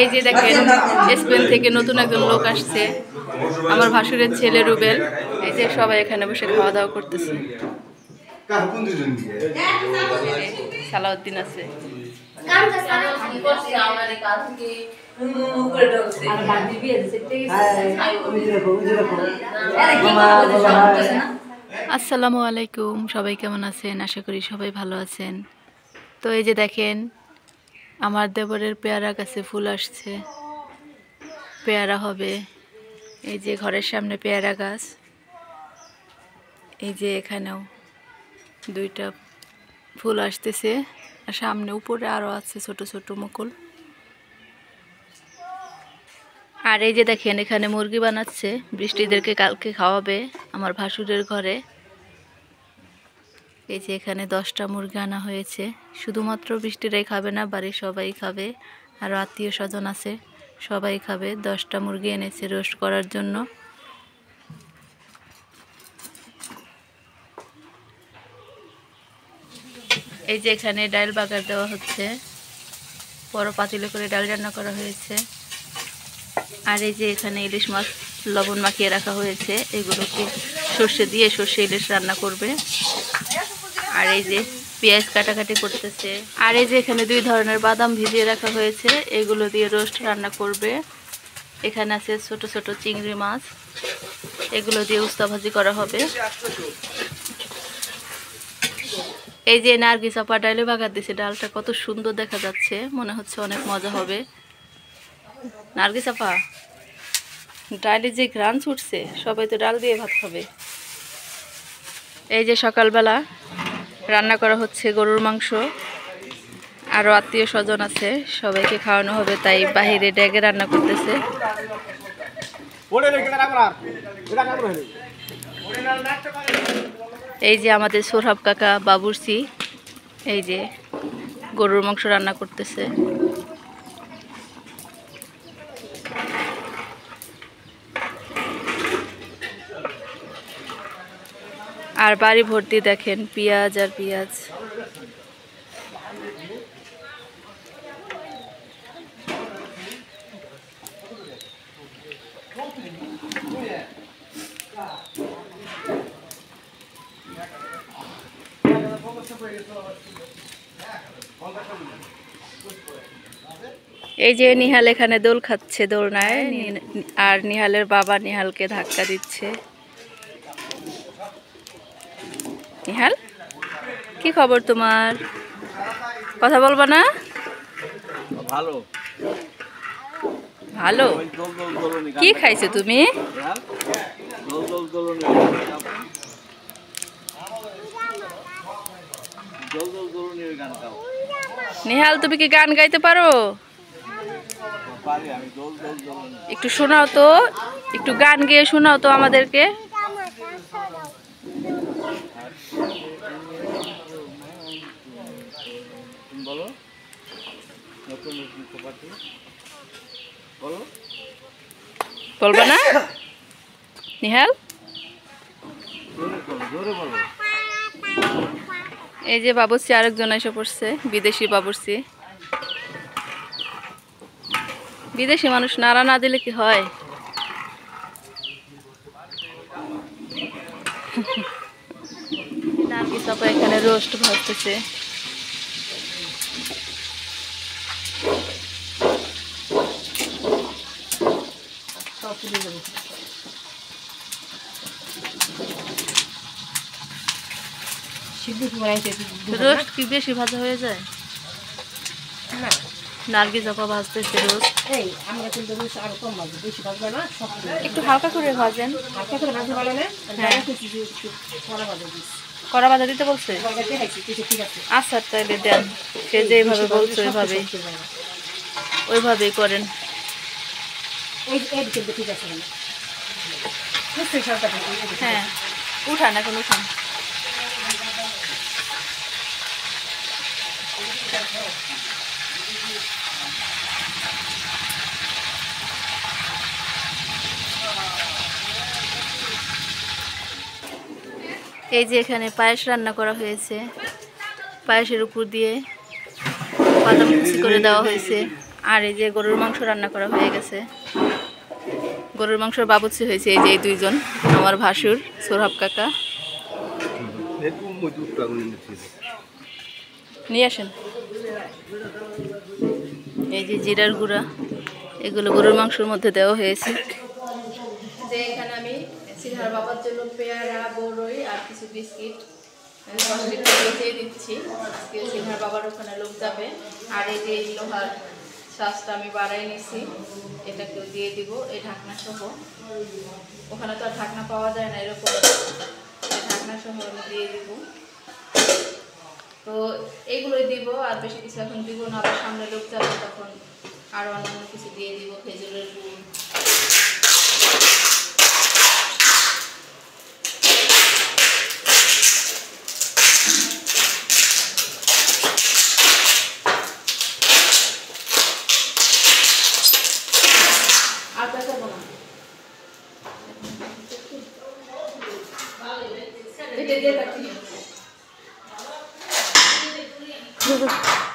এই যে দেখেন স্পেন থেকে নতুন একজন লোক আসছে, আমার ভাসুরের ছেলে রুবেল। এই যে সবাই এখানে বসে খাওয়া দাওয়া করতেছে। সালাউদ্দিন আছে। আসসালামু আলাইকুম, সবাই কেমন আছেন? আশা করি সবাই ভালো আছেন। তো এই যে দেখেন আমার দেবরের পেয়ারা গাছে ফুল আসছে, পেয়ারা হবে। এই যে ঘরের সামনে পেয়ারা গাছ, এই যে এখানেও দুইটা ফুল আসতেছে, আর সামনে উপরে আরো আছে ছোট ছোট মুকুল। আর এই যে দেখেন এখানে মুরগি বানাচ্ছে, বৃষ্টিদেরকে কালকে খাওয়াবে আমার ভাসুরের ঘরে। এই যে এখানে 10টা মুরগি আনা হয়েছে, শুধুমাত্র বৃষ্টিরাই খাবে না, বাড়ির সবাই খাবে, আরও আত্মীয় স্বজন আছে, সবাই খাবে। 10টা মুরগি এনেছে রোস্ট করার জন্য। এই যে এখানে ডাল বাগার দেওয়া হচ্ছে, বড় পাতিলে করে ডাল রান্না করা হয়েছে। আর এই যে এখানে ইলিশ মাছ লবণ মাখিয়ে রাখা হয়েছে, এগুলোকে সর্ষে দিয়ে সর্ষে ইলিশ রান্না করবে। আর এই যে পেঁয়াজ কাটাকাটি করতেছে। আর এই যে এখানে 2 ধরনের বাদাম ভিজিয়ে রাখা হয়েছে, এগুলো দিয়ে রোস্ট রান্না করবে। এখানে আছে ছোট ছোট চিংড়ি মাছ, এগুলো দিয়ে উস্তা ভাজি করা হবে। এই যে নার্গিস আপা ডালে বাগার দিছে, ডালটা কত সুন্দর দেখা যাচ্ছে, মনে হচ্ছে অনেক মজা হবে। নার্গিস আপা, ডালে যে ঘ্রাণ ছুটছে, সবাই তো ডাল দিয়ে ভাত খাবে। এই যে সকালবেলা রান্না করা হচ্ছে গরুর মাংস, আরও আত্মীয় স্বজন আছে, সবাইকে খাওয়ানো হবে, তাই বাহিরে ডেগে রান্না করতেছে। এই যে আমাদের সোরহাব কাকা বাবুর্চি, এই যে গরুর মাংস রান্না করতেছে। আর বাড়ি ভর্তি দেখেন পেঁয়াজ আর পেঁয়াজ। এই যে নিহাল এখানে দোল খাচ্ছে, দোলনায়, আর নিহালের বাবা নিহালকে ধাক্কা দিচ্ছে। নিহাল, কি খবর তোমার? কথা বলবা না? ভালো ভালো। কি খাইছো তুমি? নিহাল, তুমি কি গান গাইতে পারো? একটু শোনাও তো, একটু গান গেয়ে শোনাও তো আমাদেরকে। বলবা না নিহাল? এই যে বাবুর্চি আরেকজন এসে পড়ছে, বিদেশি বাবুর্চি। বিদেশি মানুষ নাড়া না দিলে কি হয়? নার্গিস আপা এখানে রোস্ট ভাজতেছে। রোস্ট কি বেশি ভাজা হয়ে যায়? নার্গিস আপা ভাজতেছে রোস্ট। একটু হালকা করে ভাজেন। কড়া ভাজা দিতে বলছে? আচ্ছা তাইলে দেন, সে যেভাবে বলছে ওইভাবেই করেন। হ্যাঁ, উঠান, এখন উঠান। এই যে এখানে পায়েস রান্না করা হয়েছে, পায়েসের উপর দিয়ে বাদাম কুচি করে দেওয়া হয়েছে। আর এই যে গরুর মাংস রান্না করা হয়ে গেছে। গরুর মাংসের বাবুর্চি হয়েছে এই যে এই দুইজন, আমার ভাসুর সোহাব কাকা। নিয়ে আসেন। এই যে জিরার গুঁড়া, এগুলো গরুর মাংসের মধ্যে দেওয়া হয়েছে। যে এখানে আমি সিনহার বাবার জন্য পেয়ারা, বড়ই আর কিছু বিস্কিট বেঁচে দিচ্ছি। সিনহার বাবার ওখানে লোক যাবে। আর এই যে লোহার শ্বাসটা আমি বাড়াই নিছি, এটাকেও দিয়ে দিব এই ঢাকনা সহ। ওখানে তো আর ঢাকনা পাওয়া যায় না, এরকম ঢাকনা সহ আমি দিয়ে দিব। তো এইগুলোই দিব, আর বেশি কিছু এখন দিব না। আবার সামনে লোক যাবে তখন আরও অন্যান্য কিছু দিয়ে দিব, খেজুরের গুড়।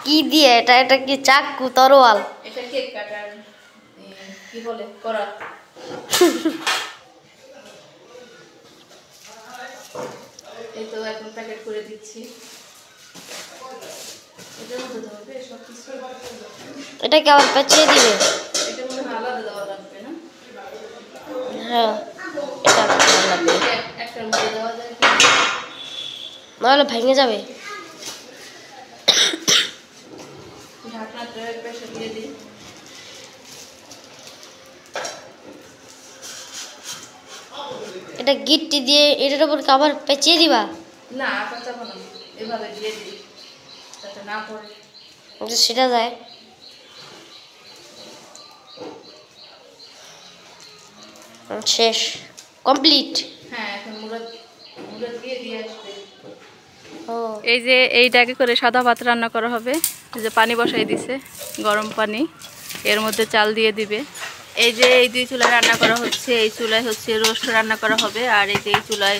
কি দিয়ে এটা? এটা কি চাকু, তরোয়াল? এটা কেক কাটার কি বলে, করাত। এই তো এখন প্যাকেট করে দিচ্ছি। এটার মধ্যে ধরবে সবকিছু। এটা কি আবার পেঁচিয়ে দিবে? এটা মনে হয় আলাদা দেওয়া লাগবে না? হ্যাঁ, এটা ভালো লাগবে। একটার মধ্যে দেওয়া যায়, নাহলে ভেঙে যাবে। ঢাকনাটা পেশা দিয়ে দিই। এটা গিট্টি দিয়ে এটার উপর আবার পেঁচিয়ে দিবা? না, পেঁচাবো না, এভাবে দিয়ে দিই যাতে না পড়ে। সেটা যায়। শেষ, কমপ্লিট। হ্যাঁ, এখন মুড়া দিয়ে দিয়ে আসবে। ও, এই যে এই ডাকে করে সাদা ভাত রান্না করা হবে। এই যে পানি বসাই দিছে, গরম পানি, এর মধ্যে চাল দিয়ে দিবে। এই যে এই দুই চুলায় রান্না করা হচ্ছে। এই চুলায় হচ্ছে রোস্ট রান্না করা হবে, আর এই যে এই চুলায়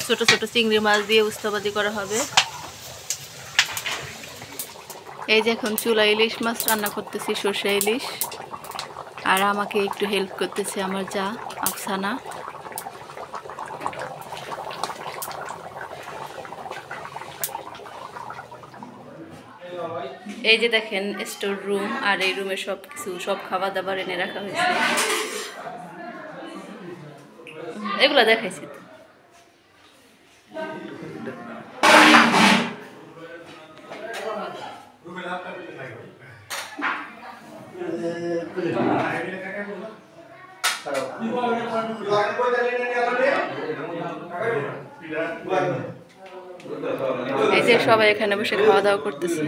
ছোট ছোট চিংড়ি মাছ দিয়ে উস্তাবাদি করা হবে। এই যে এখন চুলায় ইলিশ মাছ রান্না করতেছি, সর্ষে ইলিশ। আর আমাকে একটু হেল্প করতেছে আমার যা আফসানা। এই যে দেখেন স্টোর রুম, আর এই রুমে সব কিছু, সব খাবার দাবার এনে রাখা হয়েছে। এগুলো দেখাইছি তো। এই যে সবাই এখানে বসে খাওয়া দাওয়া করতেছে।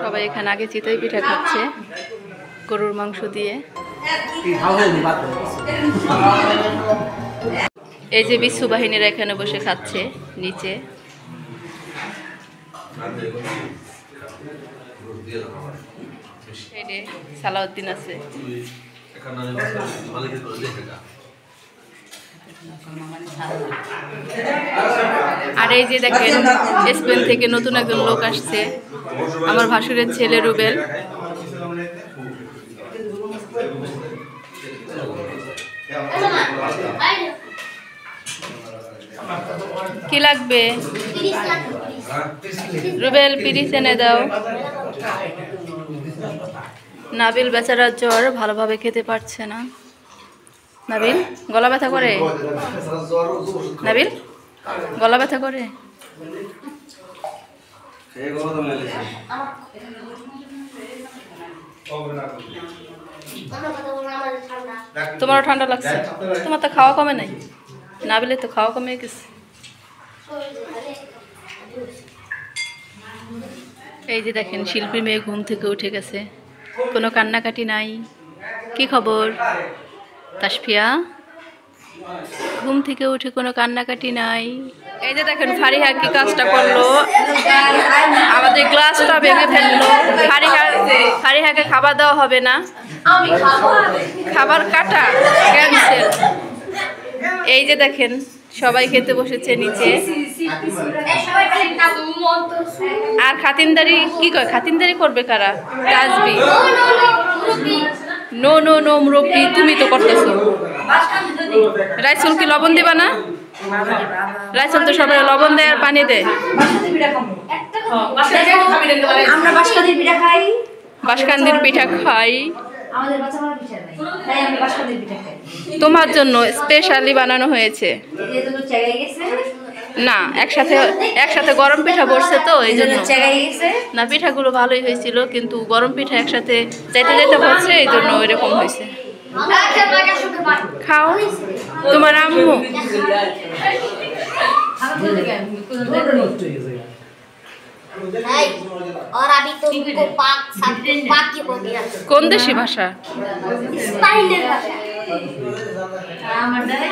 সবাই এখানে আগে চিতই পিঠা খাচ্ছে গরুর মাংস দিয়ে। এই যে বিশ্ব বাহিনীরা এখানে বসে খাচ্ছে নিচে। সালাউদ্দিন আছে। আর এই যে দেখেন স্পেন থেকে নতুন একজন লোক আসছে, আমার ভাসুরের ছেলে রুবেল। কি লাগবে রুবেল? পিরিচ এনে দাও। নাবিল বেচারার জ্বর, ভালোভাবে খেতে পারছে না। নাবিল গলা ব্যথা করে? নাবিল গলা ব্যথা করে? তোমারও ঠান্ডা লাগছে? তোমার তো খাওয়া কমে নাই। নাবিলের তো খাওয়া কমে গেছে। এই যে দেখেন শিল্পী মেয়ে ঘুম থেকে উঠে গেছে, কোনো কান্নাকাটি নাই। কি খবর তাসফিয়া? ঘুম থেকে উঠে কোনো কান্নাকাটি নাই। এই যে দেখেন ফারিহা কি কাজটা করলো, আমাদের গ্লাসটা ভেঙে ফেললো। ফারিহাকে খাবার দেওয়া হবে না, খাবার কাটা ক্যান্সেল। এই যে দেখেন সবাই খেতে বসেছে নিচে। আর খাতিনদারি কি কয়? খাতিনদারি করবে কারা? তাজবি। নো নো নো মুরব্বি, তুমি তো করতেছো। রাইসুল কি লবণ দিবা না? রাইসুল তো সবাই লবণ দেয় আর পানি দেয়। আমরা বাঁশকান্দির পিঠা খাই। বাঁশকান্দির পিঠা খাই। আমাদের বাচ্চারা পিঠা খায়, তাই আমরা বাঁশকান্দির পিঠা খাই। তোমার জন্য স্পেশালি বানানো হয়েছে। এই জন্য চেগাই গেছে না, একসাথে গরম পিঠা বসছে তো এই জন্য চেগাই গেছে। না, পিঠাগুলো ভালোই হয়েছিল, কিন্তু গরম পিঠা একসাথে যাইতে যাইতে বসছে এই জন্য ওইরকম হয়েছে। খাও, তোমার আম্মু। और अभी तो उनको पाक सब बाकी हो गया। কোন দেশি ভাষা? स्पाइडर আমার দ্বারে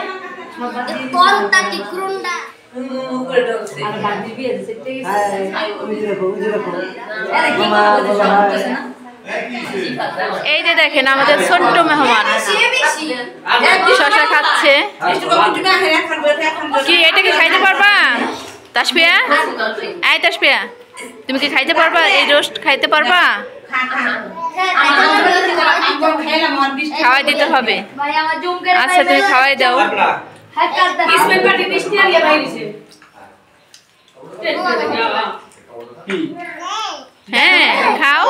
कौन ताकि क्रुंडा আর বাড়ি বিয়ে দিতে গেছে। এই যে দেখেন আমাদের ছোট্ট মেহমান শশা খাচ্ছে। কি এটা কি খাইতে পারবা তাসফিয়া? এই তাসফিয়া, তুমি কি খাইতে পারবা? এই রোস্ট খাইতে পারবা? খাওয়াই দিতে হবে। আচ্ছা তুমি খাওয়াই দাও। হ্যাঁ খাও,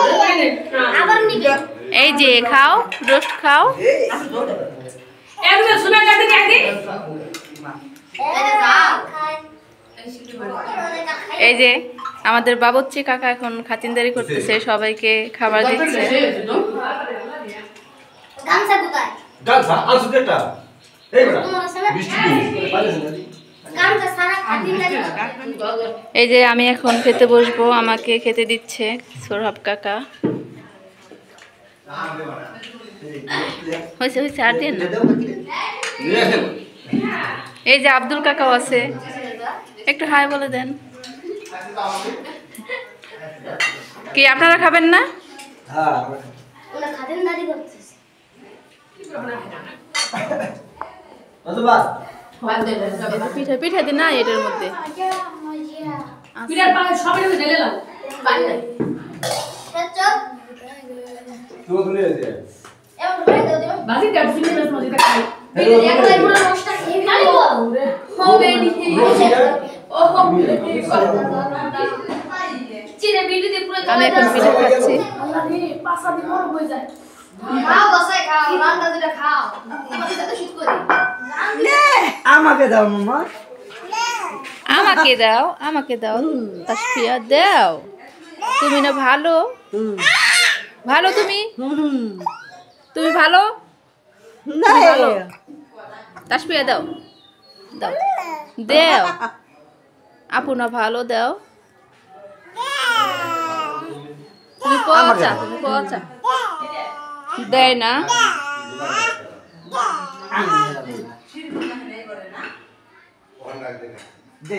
এই যে খাও, রোস্ট খাও। এই যে আমাদের বাবুর্চি কাকা এখন খাতিনদারি করতেছে, সবাইকে খাবার দিচ্ছে। गामसा कुताय গালসা আলসু কেটা এই বড়া তোমার আছে না বৃষ্টি দিয়ে পারেছ না गामसा सारा खातिर লাগে। এই যে আমি এখন খেতে বসবো, আমাকে খেতে দিচ্ছে সোরহাব কাকা। হয়েছে হয়েছে, আর দিন না। এই যে আব্দুল কাকাও আছে, একটু হাই বলে দেন। কি আপনারা খাবেন না? হ্যাঁ ওরা খাদের দাদি করতেছে। অথবা পিঠা পিঠা দিন না এটার মধ্যে। চল তুই তুলে দে এমন করে দাও দিও। বাজি কাট সিনে বেশ মজা খাই। একলাই পুরো নষ্ট খেয়ে ফেলবো। হবে নি। চিনে বিড়ি দিয়ে পুরো আমি এখন পিঠা খাচ্ছি। আল্লাহ রে পাঁচা দিন বড় হয়ে যায়। খাও বসাই খাও, রান্না দিটা খাও। তোমাকে তো শুট করি। আমাকে দাও মামা। আমাকে দাও, আমাকে দাও তাসফিয়া দাও। তুমি না ভালো, ভালো তুমি, তুমি ভালো, তুমি ভালো। তাসফিয়া দাও, দাও দাও। আপু না ভালো, দাও। তুমি পচা, তুমি পচা। দেয় না। দে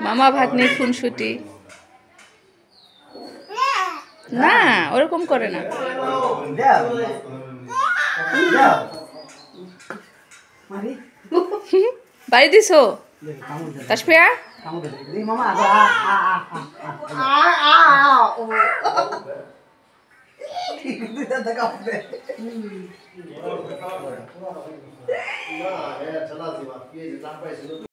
মামা ভাগ্নি খুনসুটি না, ওরকম করে না। দাও দাও মারি বাড়ি দিছো দে কামড় দে তাসফিয়া? কামড় দে দি মামা আ ও দুইটা দেখা দে না এ চলা দিবা কি জান পাইছিল